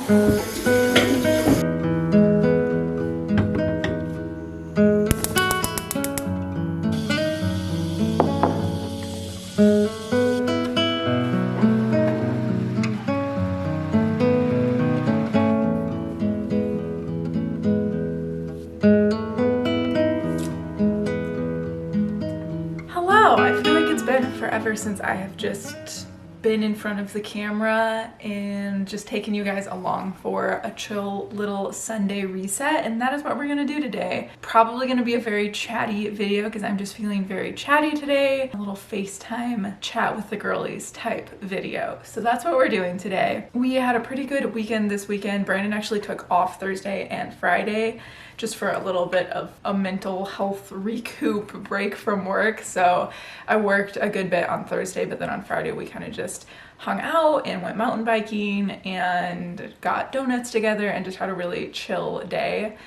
Forever since I have just been in front of the camera and just taken you guys along for a chill little Sunday reset, and that is what we're gonna do today. Probably gonna be a very chatty video because I'm just feeling very chatty today. A little FaceTime chat with the girlies type video. So that's what we're doing today. We had a pretty good weekend this weekend. Brandon actually took off Thursday and Friday just for a little bit of a mental health recoup break from work. So I worked a good bit on Thursday, but then on Friday we kind of just hung out and went mountain biking and got donuts together and just had a really chill day.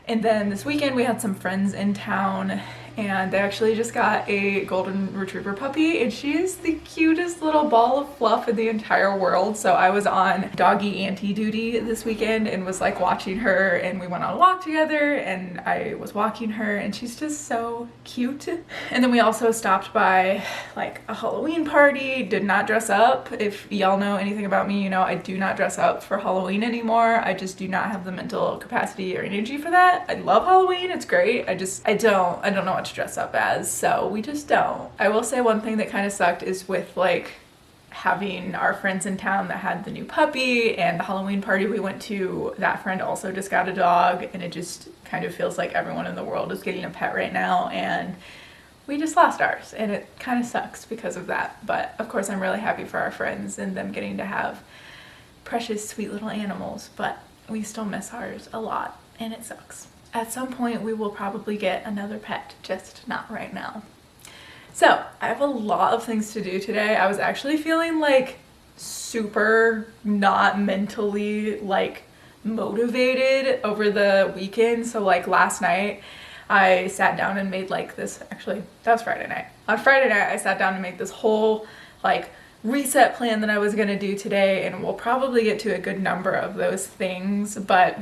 And then this weekend we had some friends in town and they actually just got a golden retriever puppy and she is the cutest little ball of fluff in the entire world. So I was on doggy auntie duty this weekend and was like watching her, and we went on a walk together and I was walking her and she's just so cute. And then we also stopped by like a Halloween party. Did not dress up. If y'all know anything about me, you know I do not dress up for Halloween anymore. I just do not have the mental capacity or energy for that. I love Halloween, it's great. I don't know what to dress up as, so we just don't. I will say one thing that kind of sucked is with like having our friends in town that had the new puppy, and the Halloween party we went to, that friend also just got a dog, and it just kind of feels like everyone in the world is getting a pet right now, and we just lost ours, and it kind of sucks because of that. But of course I'm really happy for our friends and them getting to have precious sweet little animals, but we still miss ours a lot and it sucks. At some point we will probably get another pet, just not right now. So I have a lot of things to do today. I was actually feeling like super not mentally like motivated over the weekend. So like last night I sat down and made like this, actually that was Friday night. On Friday night I sat down and made this whole like reset plan that I was gonna do today, and we'll probably get to a good number of those things, but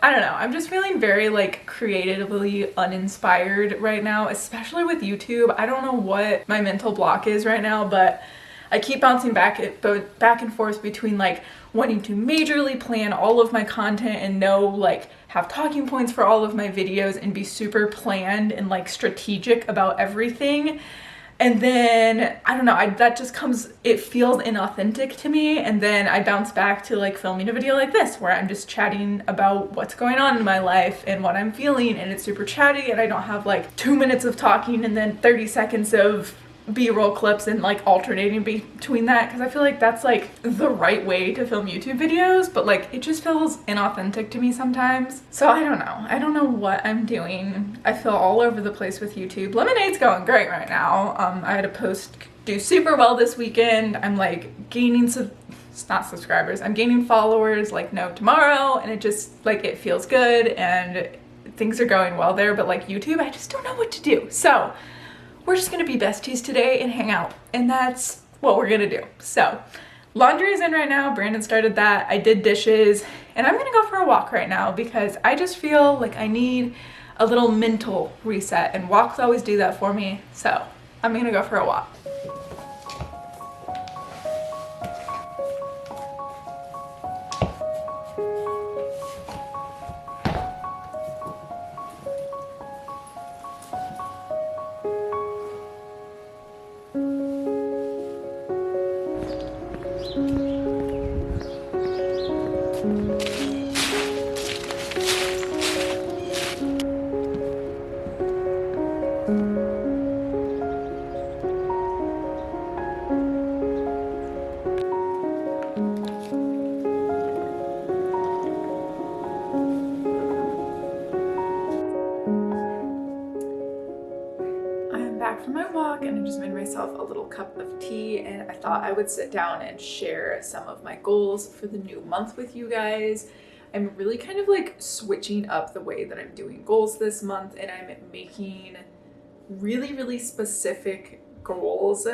I don't know, I'm just feeling very like creatively uninspired right now, especially with YouTube. I don't know what my mental block is right now, but I keep bouncing back and forth between like wanting to majorly plan all of my content and know like have talking points for all of my videos and be super planned and like strategic about everything. And then, I don't know, that just comes, it feels inauthentic to me. And then I bounce back to like filming a video like this, where I'm just chatting about what's going on in my life and what I'm feeling. And it's super chatty and I don't have like 2 minutes of talking and then 30 seconds of B-roll clips and like alternating between that, because I feel like that's like the right way to film YouTube videos, but like it just feels inauthentic to me sometimes. So I don't know what I'm doing. I feel all over the place with YouTube. Lemonade's going great right now. I had a post do super well this weekend. I'm like gaining not subscribers, I'm gaining followers like no tomorrow, and it just like it feels good and things are going well there. But like YouTube, I just don't know what to do. So we're just gonna be besties today and hang out, and that's what we're gonna do. So laundry is in right now. Brandon started that. I did dishes, and I'm gonna go for a walk right now because I just feel like I need a little mental reset, and walks always do that for me. So I'm gonna go for a walk. From my walk, and I just made myself a little cup of tea, and I thought I would sit down and share some of my goals for the new month with you guys. I'm really kind of like switching up the way that I'm doing goals this month, and I'm making really specific goals,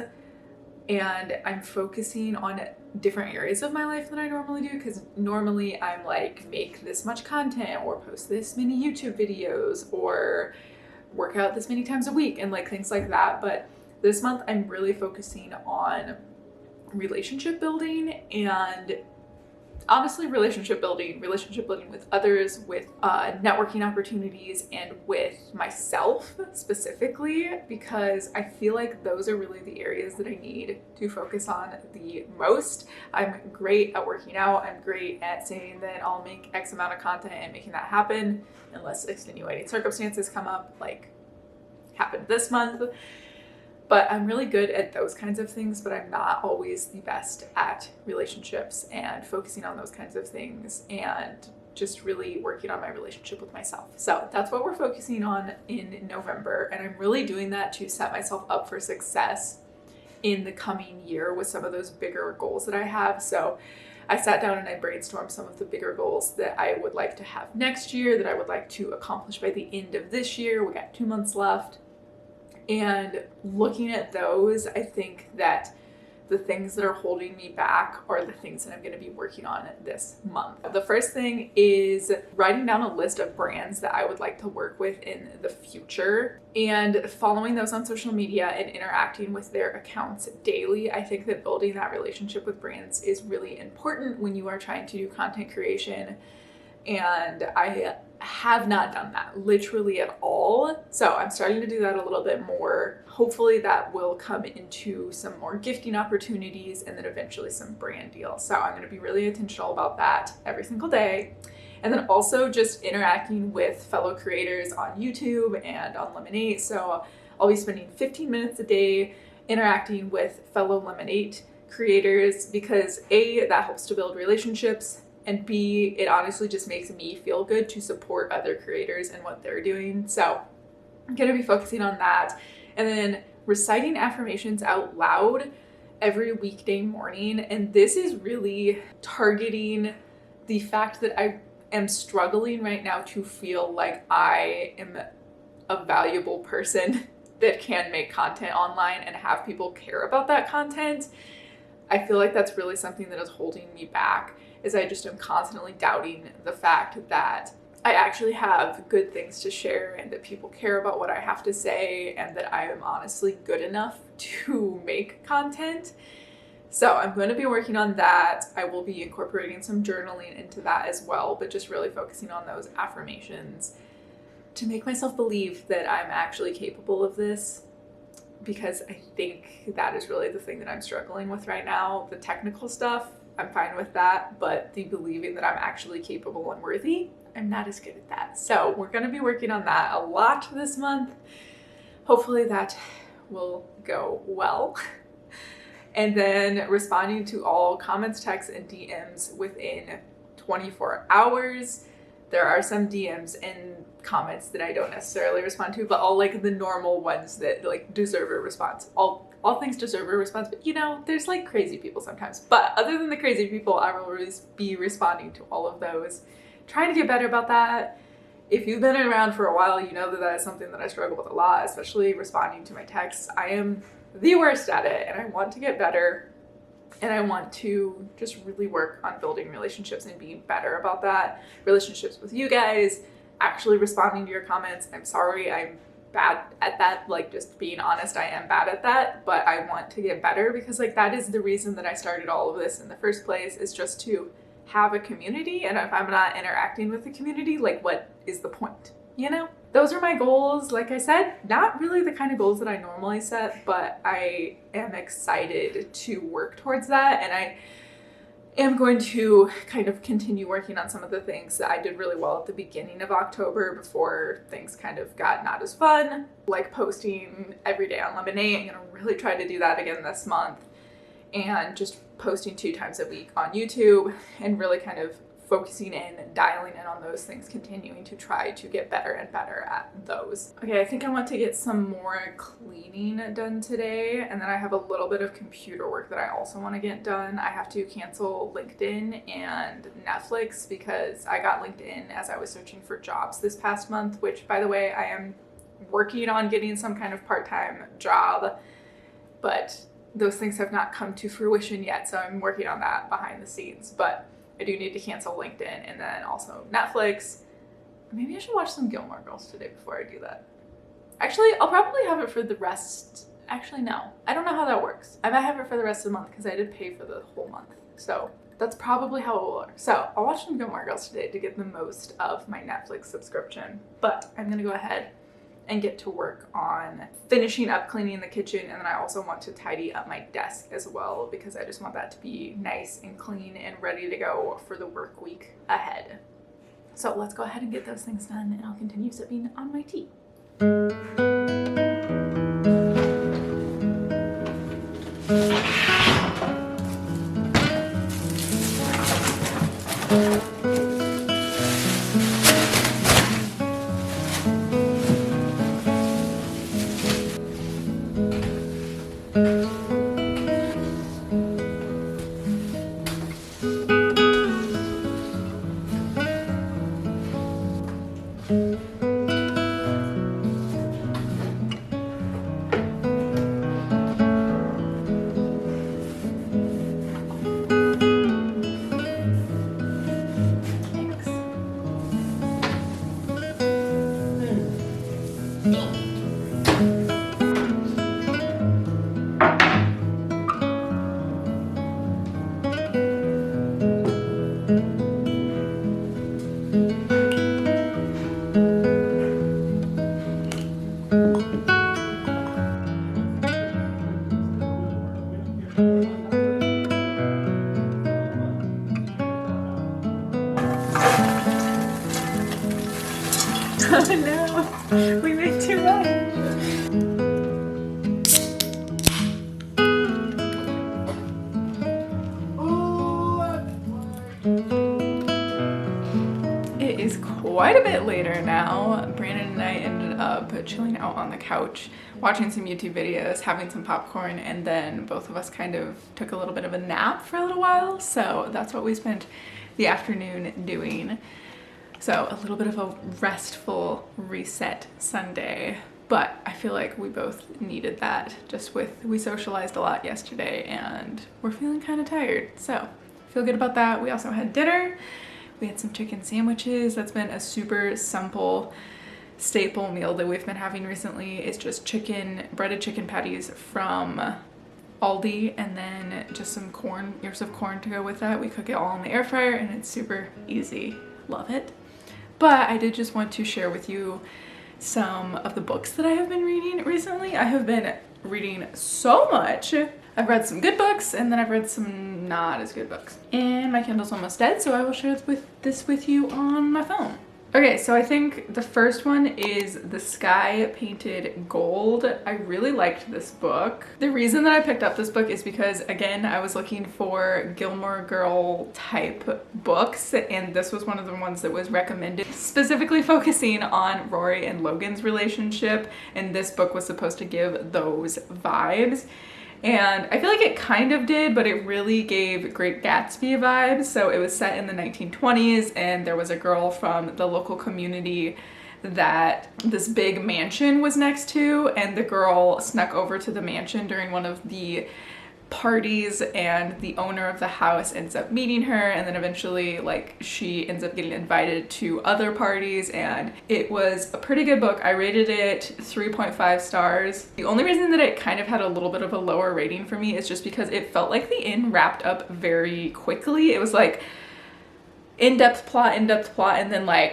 and I'm focusing on different areas of my life than I normally do, because normally I'm like, make this much content or post this many YouTube videos or work out this many times a week and like things like that. But this month I'm really focusing on relationship building, and honestly relationship building with others, with networking opportunities, and with myself specifically, because I feel like those are really the areas that I need to focus on the most. I'm great at working out. I'm great at saying that I'll make X amount of content and making that happen, unless extenuating circumstances come up, like happened this month. But I'm really good at those kinds of things, but I'm not always the best at relationships and focusing on those kinds of things and just really working on my relationship with myself. So that's what we're focusing on in November. And I'm really doing that to set myself up for success in the coming year with some of those bigger goals that I have. So I sat down and I brainstormed some of the bigger goals that I would like to have next year, that I would like to accomplish by the end of this year. We got 2 months left. And looking at those, I think that the things that are holding me back are the things that I'm going to be working on this month. The first thing is writing down a list of brands that I would like to work with in the future and following those on social media and interacting with their accounts daily. I think that building that relationship with brands is really important when you are trying to do content creation. And I have not done that literally at all. So I'm starting to do that a little bit more. Hopefully that will come into some more gifting opportunities and then eventually some brand deals. So I'm going to be really intentional about that every single day. And then also just interacting with fellow creators on YouTube and on Lemonade. So I'll be spending 15 minutes a day interacting with fellow Lemonade creators, because A, that helps to build relationships, and B, it honestly just makes me feel good to support other creators and what they're doing. So I'm going to be focusing on that. And then reciting affirmations out loud every weekday morning. And this is really targeting the fact that I am struggling right now to feel like I am a valuable person that can make content online and have people care about that content. I feel like that's really something that is holding me back, is I just am constantly doubting the fact that I actually have good things to share and that people care about what I have to say and that I am honestly good enough to make content. So I'm going to be working on that. I will be incorporating some journaling into that as well, but just really focusing on those affirmations to make myself believe that I'm actually capable of this, because I think that is really the thing that I'm struggling with right now. The technical stuff, I'm fine with that, but the believing that I'm actually capable and worthy, I'm not as good at that. So we're going to be working on that a lot this month. Hopefully that will go well. And then responding to all comments, texts, and DMs within 24 hours. There are some DMs and comments that I don't necessarily respond to, but all like the normal ones that like deserve a response. All things deserve a response, but you know, there's like crazy people sometimes. But other than the crazy people, I will be responding to all of those. Trying to get better about that. If you've been around for a while, you know that that is something that I struggle with a lot, especially responding to my texts. I am the worst at it, and I want to get better. And I want to just really work on building relationships and being better about that. Relationships with you guys, actually responding to your comments. I'm sorry, I'm bad at that. Like, just being honest, I am bad at that, but I want to get better, because like that is the reason that I started all of this in the first place, is just to have a community. And if I'm not interacting with the community, like what is the point, you know? Those are my goals. Like I said, not really the kind of goals that I normally set, but I am excited to work towards that. And I am going to kind of continue working on some of the things that I did really well at the beginning of October before things kind of got not as fun, like posting every day on Lemonade. I'm going to really try to do that again this month, and just posting 2 times a week on YouTube, and really kind of focusing in, dialing in on those things, continuing to try to get better and better at those. Okay, I think I want to get some more cleaning done today, and then I have a little bit of computer work that I also want to get done. I have to cancel LinkedIn and Netflix because I got LinkedIn as I was searching for jobs this past month, which, by the way, I am working on getting some kind of part-time job, but those things have not come to fruition yet, so I'm working on that behind the scenes. But I do need to cancel LinkedIn and then also Netflix. Maybe I should watch some Gilmore Girls today before I do that. Actually, I'll probably have it for the rest. Actually, no. I don't know how that works. I might have it for the rest of the month because I did pay for the whole month. So that's probably how it will work. So I'll watch some Gilmore Girls today to get the most of my Netflix subscription. But I'm gonna go ahead and get to work on finishing up cleaning the kitchen, and then I also want to tidy up my desk as well because I just want that to be nice and clean and ready to go for the work week ahead. So let's go ahead and get those things done, and I'll continue sipping on my tea. Oh no, we made too much. It is quite a bit later now. Brandon and I ended up chilling out on the couch, watching some YouTube videos, having some popcorn, and then both of us kind of took a little bit of a nap for a little while. So that's what we spent the afternoon doing. So a little bit of a restful reset Sunday, but I feel like we both needed that we socialized a lot yesterday and we're feeling kind of tired. So feel good about that. We also had dinner. We had some chicken sandwiches. That's been a super simple staple meal that we've been having recently. It's just breaded chicken patties from Aldi, and then just some ears of corn to go with that. We cook it all in the air fryer and it's super easy. Love it. But I did just want to share with you some of the books that I have been reading recently. I have been reading so much. I've read some good books and then I've read some not as good books. And my Kindle's almost dead, so I will share this with you on my phone. Okay, so I think the first one is The Sky Painted Gold. I really liked this book. The reason that I picked up this book is because, again, I was looking for Gilmore Girl type books, and this was one of the ones that was recommended, specifically focusing on Rory and Logan's relationship, and this book was supposed to give those vibes. And I feel like it kind of did, but it really gave Great Gatsby vibes. So it was set in the 1920s, and there was a girl from the local community that this big mansion was next to, and the girl snuck over to the mansion during one of the parties, and the owner of the house ends up meeting her, and then eventually she ends up getting invited to other parties, and it was a pretty good book. I rated it 3.5 stars. The only reason that it kind of had a little bit of a lower rating for me is just because it felt like the end wrapped up very quickly. It was like in-depth plot, and then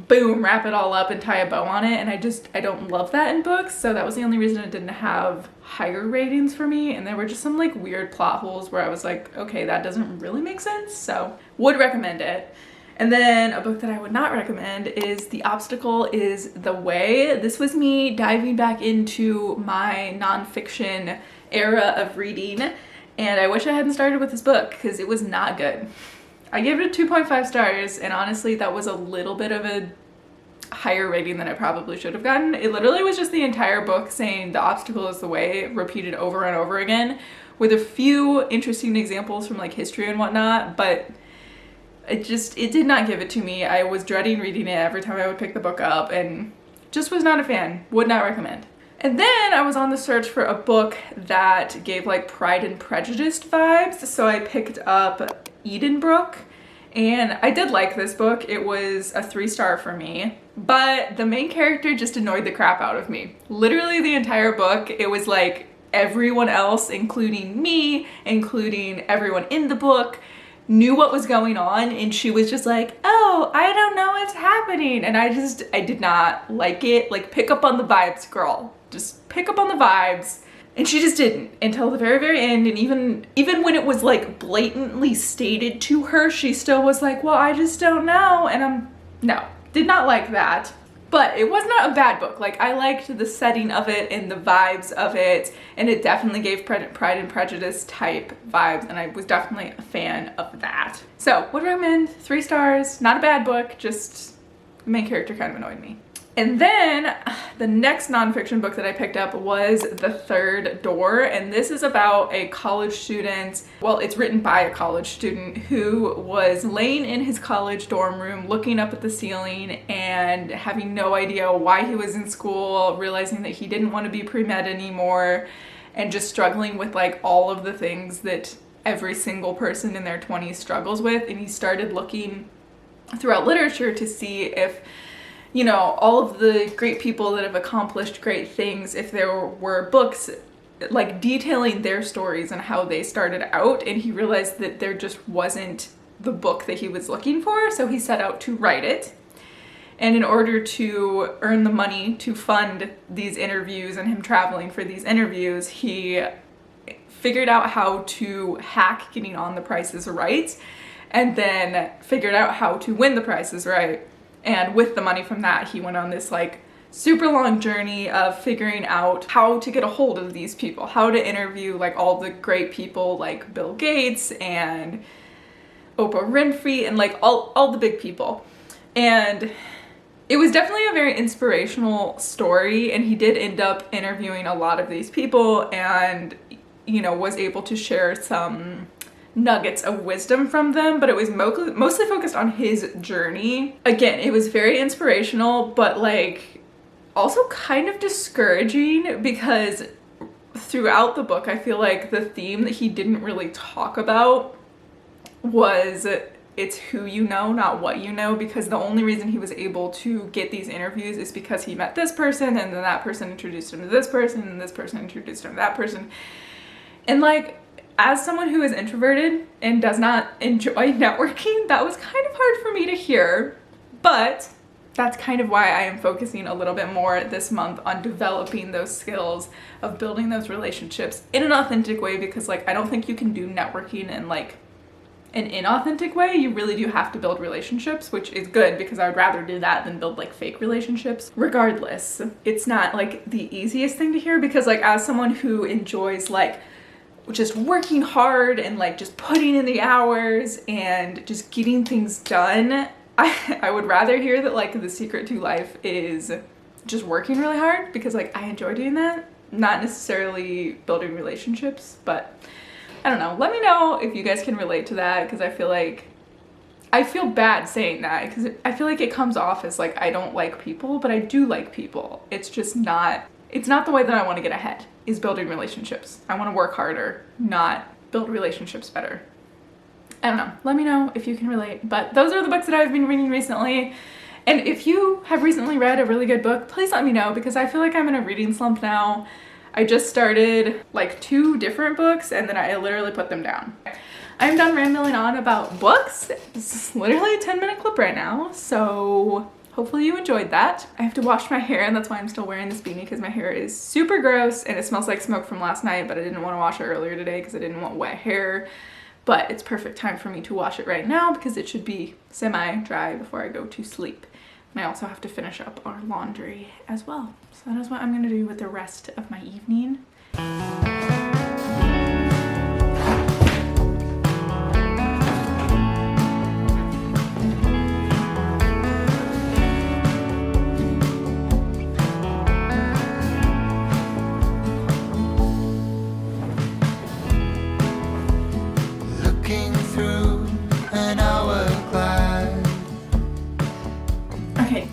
boom, wrap it all up and tie a bow on it, and I don't love that in books, so that was the only reason it didn't have higher ratings for me. And there were just some weird plot holes where I was like, okay, that doesn't really make sense, so would recommend it. And then a book that I would not recommend is The Obstacle is the Way. This was me diving back into my nonfiction era of reading, and I wish I hadn't started with this book because it was not good. I gave it a 2.5 stars, and honestly that was a little bit of a higher rating than I probably should have gotten. It literally was just the entire book saying the obstacle is the way, repeated over and over again, with a few interesting examples from history and whatnot, but it did not give it to me. I was dreading reading it every time I would pick the book up and just was not a fan. Would not recommend. And then I was on the search for a book that gave like Pride and Prejudice vibes, so I picked up Edenbrook, and I did like this book. It was a 3-star for me, but the main character just annoyed the crap out of me. Literally the entire book, it was like everyone else, including me, including everyone in the book, knew what was going on, and she was just like, oh, I don't know what's happening. And I did not like it. Like, pick up on the vibes, girl. Just pick up on the vibes. And she just didn't until the very, very end. And even when it was like blatantly stated to her, she still was like, well, I just don't know. And no, did not like that. But it was not a bad book. Like, I liked the setting of it and the vibes of it, and it definitely gave Pride and Prejudice type vibes, and I was definitely a fan of that. So, would recommend, 3 stars, not a bad book, just the main character kind of annoyed me. And then the next nonfiction book that I picked up was The Third Door, and this is about a college student, well, it's written by a college student who was laying in his college dorm room looking up at the ceiling and having no idea why he was in school, realizing that he didn't want to be pre-med anymore, and just struggling with like all of the things that every single person in their 20s struggles with. And he started looking throughout literature to see if, you know, all of the great people that have accomplished great things, if there were books like detailing their stories and how they started out, and he realized that there just wasn't the book that he was looking for, so he set out to write it. And in order to earn the money to fund these interviews and him traveling for these interviews, he figured out how to hack getting on The Price is Right, and then figured out how to win The Price is Right. And with the money from that, he went on this like super long journey of figuring out how to get a hold of these people, how to interview like all the great people like Bill Gates and Oprah Winfrey and like all the big people. And it was definitely a very inspirational story, and he did end up interviewing a lot of these people and, you know, was able to share some nuggets of wisdom from them, but it was mostly focused on his journey. Again, it was very inspirational, but like also kind of discouraging, because throughout the book I feel like the theme that he didn't really talk about was it's who you know, not what you know, because the only reason he was able to get these interviews is because he met this person, and then that person introduced him to this person, and this person introduced him to that person. And like, as someone who is introverted and does not enjoy networking, that was kind of hard for me to hear, but that's kind of why I am focusing a little bit more this month on developing those skills of building those relationships in an authentic way, because like, I don't think you can do networking in like an inauthentic way. You really do have to build relationships, which is good because I would rather do that than build like fake relationships. Regardless, it's not like the easiest thing to hear, because like, as someone who enjoys like just working hard and like just putting in the hours and just getting things done, I would rather hear that like the secret to life is just working really hard, because like I enjoy doing that, not necessarily building relationships. But I don't know, let me know if you guys can relate to that, because I feel bad saying that, because I feel like it comes off as like I don't like people, but I do like people. It's just not, it's not the way that I want to get ahead, is building relationships. I want to work harder, not build relationships better. I don't know, let me know if you can relate. But those are the books that I've been reading recently. And if you have recently read a really good book, please let me know, because I feel like I'm in a reading slump now. I just started like 2 different books and then I literally put them down. I'm done rambling on about books. This is literally a 10-minute clip right now, so hopefully you enjoyed that. I have to wash my hair, and that's why I'm still wearing this beanie, because my hair is super gross and it smells like smoke from last night, but I didn't want to wash it earlier today because I didn't want wet hair. But it's perfect time for me to wash it right now, because it should be semi-dry before I go to sleep. And I also have to finish up our laundry as well. So that is what I'm gonna do with the rest of my evening.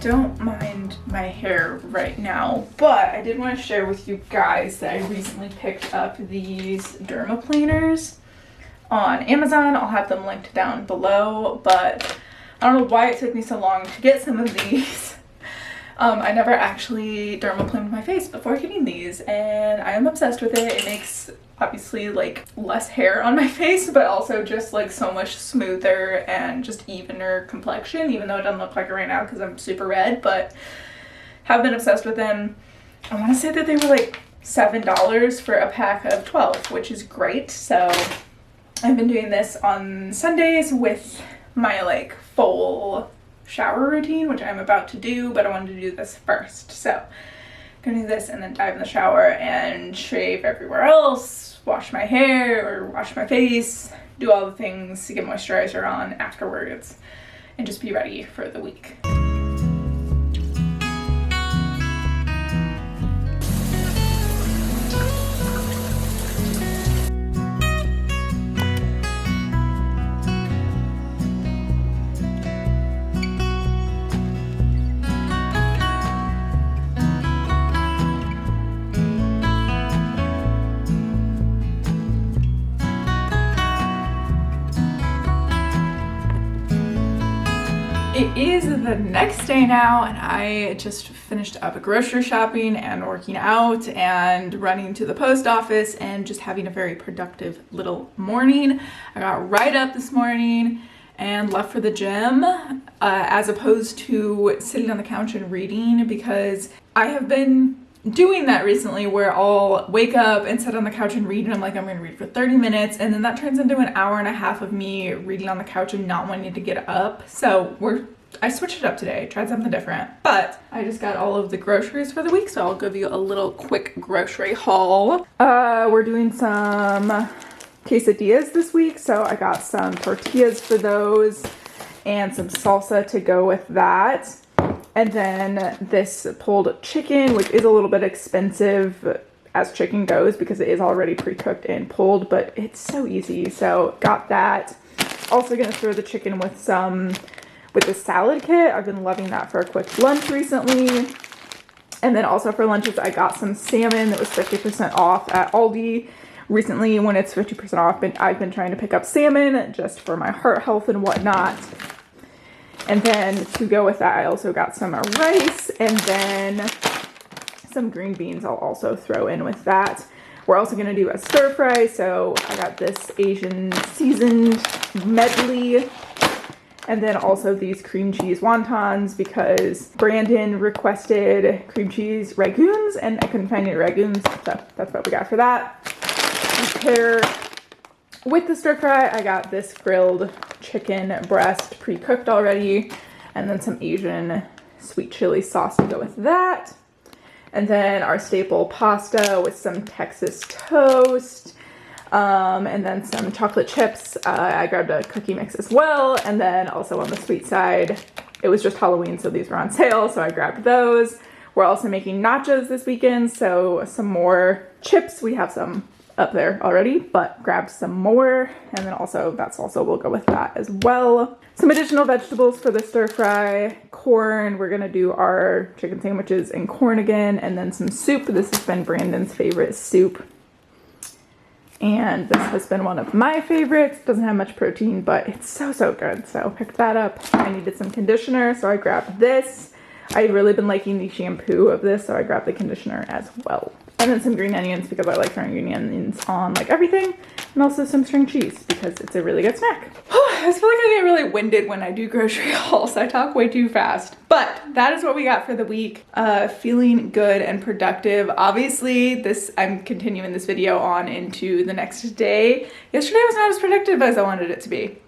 Don't mind and my hair right now, but I did want to share with you guys that I recently picked up these Dermaplaners on Amazon. I'll have them linked down below, but I don't know why it took me so long to get some of these. I never actually dermaplaned my face before getting these, and I am obsessed with it. It makes obviously like less hair on my face, but also just like so much smoother and just evener complexion, even though it doesn't look like it right now because I'm super red, but have been obsessed with them. I want to say that they were like $7 for a pack of 12, which is great. So I've been doing this on Sundays with my like full shower routine, which I'm about to do, but I wanted to do this first. So I'm gonna do this and then dive in the shower and shave everywhere else, wash my hair or wash my face, do all the things to get moisturizer on afterwards, and just be ready for the week. It is the next day now, and I just finished up grocery shopping and working out and running to the post office and just having a very productive little morning. I got right up this morning and left for the gym as opposed to sitting on the couch and reading, because I have been doing that recently where I'll wake up and sit on the couch and read, and I'm like, I'm gonna read for 30 minutes, and then that turns into an hour and a half of me reading on the couch and not wanting to get up. So I switched it up today, tried something different, but I just got all of the groceries for the week, so I'll give you a little quick grocery haul. We're doing some quesadillas this week, so I got some tortillas for those and some salsa to go with that. And then this pulled chicken, which is a little bit expensive as chicken goes because it is already pre-cooked and pulled, but it's so easy. So got that. Also gonna throw the chicken with the salad kit. I've been loving that for a quick lunch recently. And then also for lunches, I got some salmon that was 50% off at Aldi recently when it's 50% off. And I've been trying to pick up salmon just for my heart health and whatnot. And then to go with that, I also got some rice and then some green beans I'll also throw in with that. We're also gonna do a stir fry, so I got this Asian seasoned medley, and then also these cream cheese wontons because Brandon requested cream cheese ragoons and I couldn't find any ragoons, so that's what we got for that. With the stir fry, I got this grilled chicken breast pre-cooked already, and then some Asian sweet chili sauce to go with that. And then our staple pasta with some Texas toast, and then some chocolate chips. I grabbed a cookie mix as well, and then also on the sweet side, it was just Halloween, so these were on sale, so I grabbed those. We're also making nachos this weekend, so some more chips. We have some up there already, but grab some more, and then also that salsa will go with that as well. Some additional vegetables for the stir fry. Corn, we're gonna do our chicken sandwiches in corn again, and then some soup. This has been Brandon's favorite soup, and this has been one of my favorites. Doesn't have much protein, but it's so good, so picked that up. I needed some conditioner, so I grabbed this. I've really been liking the shampoo of this, so I grabbed the conditioner as well. And then some green onions because I like throwing green onions on like everything. And also some string cheese because it's a really good snack. I just feel like I get really winded when I do grocery hauls. I talk way too fast. But that is what we got for the week. Feeling good and productive. Obviously, I'm continuing this video on into the next day. Yesterday was not as productive as I wanted it to be.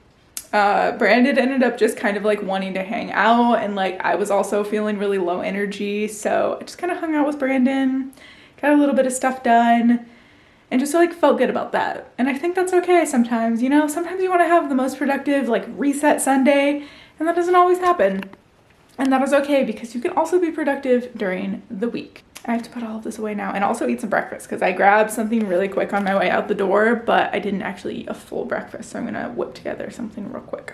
Brandon ended up just kind of like wanting to hang out, and like I was also feeling really low energy. So I just kind of hung out with Brandon. Got a little bit of stuff done and just like felt good about that. And I think that's okay sometimes, you know, sometimes you want to have the most productive like reset Sunday, and that doesn't always happen. And that is okay because you can also be productive during the week. I have to put all of this away now and also eat some breakfast because I grabbed something really quick on my way out the door, but I didn't actually eat a full breakfast. So I'm gonna whip together something real quick.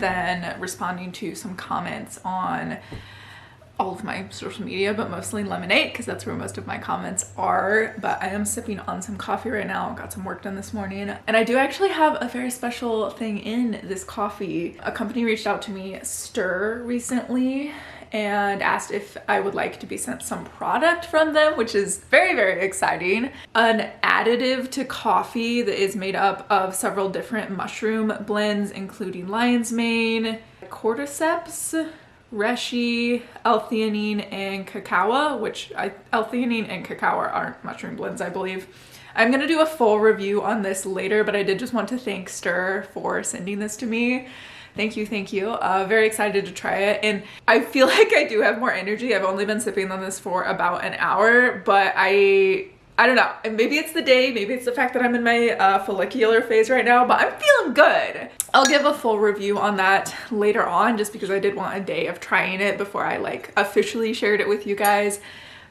then responding to some comments on all of my social media, but mostly Lemonade because that's where most of my comments are. But I am sipping on some coffee right now. Got some work done this morning, and I do actually have a very special thing in this coffee. A company reached out to me, Stir, recently and asked if I would like to be sent some product from them, which is very, very exciting. An additive to coffee that is made up of several different mushroom blends, including lion's mane, cordyceps, reishi, L-theanine, and cacao, which L-theanine and cacao aren't mushroom blends, I believe. I'm gonna do a full review on this later, but I did just want to thank Stir for sending this to me. Thank you, thank you. Very excited to try it, and I feel like I do have more energy. I've only been sipping on this for about an hour, but I don't know, and maybe it's the day, maybe it's the fact that I'm in my follicular phase right now, but I'm feeling good. I'll give a full review on that later on, just because I did want a day of trying it before I like officially shared it with you guys.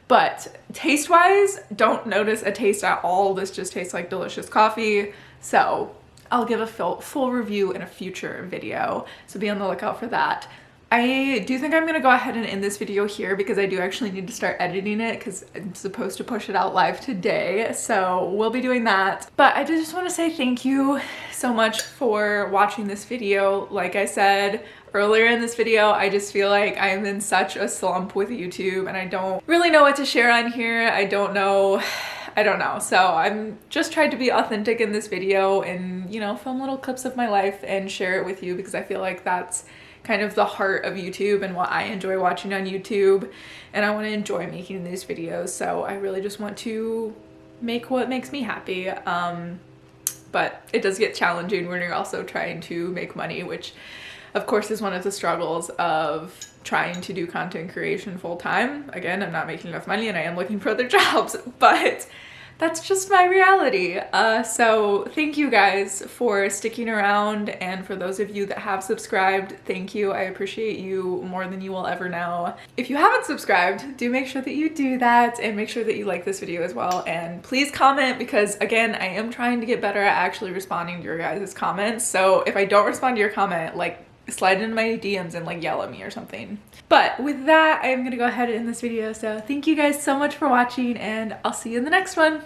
But taste-wise, don't notice a taste at all. This just tastes like delicious coffee. So I'll give a full review in a future video, so be on the lookout for that. I do think I'm gonna go ahead and end this video here because I do actually need to start editing it because I'm supposed to push it out live today. So we'll be doing that. But I just want to say thank you so much for watching this video. Like I said earlier in this video, I just feel like I'm in such a slump with YouTube and I don't really know what to share on here. I don't know. So I'm just trying to be authentic in this video and, you know, film little clips of my life and share it with you because I feel like that's kind of the heart of YouTube and what I enjoy watching on YouTube, and I want to enjoy making these videos. So I really just want to make what makes me happy. But it does get challenging when you're also trying to make money, which of course is one of the struggles of trying to do content creation full time. Again, I'm not making enough money and I am looking for other jobs, but that's just my reality. So thank you guys for sticking around, and for those of you that have subscribed, thank you. I appreciate you more than you will ever know. If you haven't subscribed, do make sure that you do that, and make sure that you like this video as well. And please comment, because again, I am trying to get better at actually responding to your guys' comments. So if I don't respond to your comment, like slide into my DMs and like yell at me or something. But with that, I'm gonna go ahead and end this video. So thank you guys so much for watching, and I'll see you in the next one.